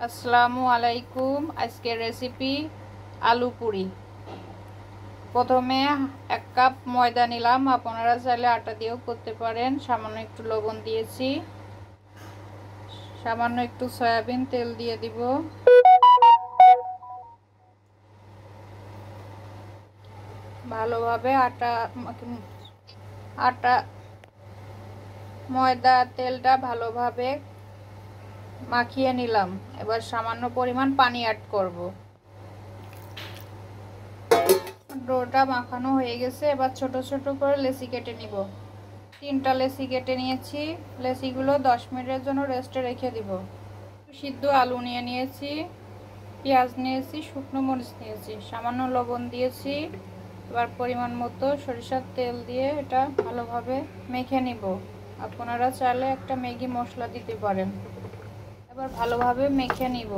আসসালামু আলাইকুম। আজকের রেসিপি আলু পুরি। প্রথমে 1 কাপ ময়দা নিলাম, আপনারা চাইলে আটা দিয়েও করতে পারেন। সামান্য একটু লবণ দিয়েছি, সামান্য একটু সয়াবিন তেল দিয়ে দিব। ভালোভাবে আটা ময়দা তেলটা ভালোভাবে মাখিয়ে নিলাম। এবার সামান্য পরিমাণ পানি অ্যাড করব। ডোটা মাখানো হয়ে গেছে। এবার ছোট ছোট করে লেচি কেটে নিব। 3টা লেচি কেটে নিয়েছি। লেচিগুলো 10 মিনিটের জন্য রেস্টে রেখে দিব। সিদ্ধ আলু নিয়েছি, পেঁয়াজ নিয়েছি, শুকনো মরিচ নিয়েছি, সামান্য লবণ দিয়েছি। এবার পরিমাণ মতো সরিষার তেল দিয়ে এটা ভালোভাবে মেখে নিব। আপনারা চাইলে একটা ম্যাগি মশলা দিতে পারেন। এবার ভালোভাবে মেখে নিব,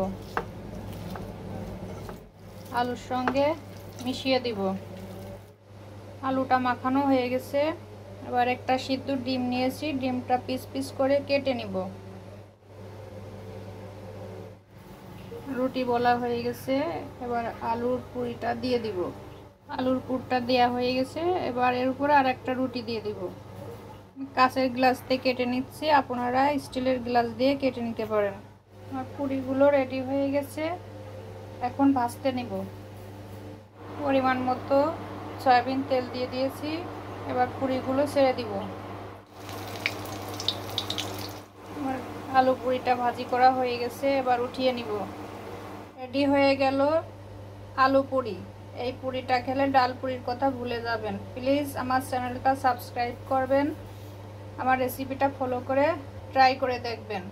আলুর সঙ্গে মিশিয়ে দিব। আলুটা মাখানো হয়ে গেছে। এবার একটা সিদ্ধ ডিম নিয়েছি, ডিমটা পিস পিস করে কেটে নিব। রুটি বলা হয়ে গেছে। এবার আলুর পুরিটা দিয়ে দিব। আলুর পুরটা দেওয়া হয়ে গেছে। এবার এর উপরে আর একটা রুটি দিয়ে দিব। কাঁচের গ্লাস দিয়ে কেটে নিচ্ছি, আপনারা স্টিলের গ্লাস দিয়ে কেটে নিতে পারেন। আমার পুরিগুলো রেডি হয়ে গেছে। এখন ভাজতে নেব। পরিমাণ মতো সয়াবিন তেল দিয়ে দিয়েছি। এবার পুরিগুলো ছেড়ে দিব। আমার আলু পুরিটা ভাজি করা হয়ে গেছে। এবার উঠিয়ে নিব। রেডি হয়ে গেল আলু পুরি। এই পুরিটা খেলে ডাল পুরির কথা ভুলে যাবেন। প্লিজ আমার চ্যানেলটা সাবস্ক্রাইব করবেন, আমার রেসিপিটা ফলো করে ট্রাই করে দেখবেন।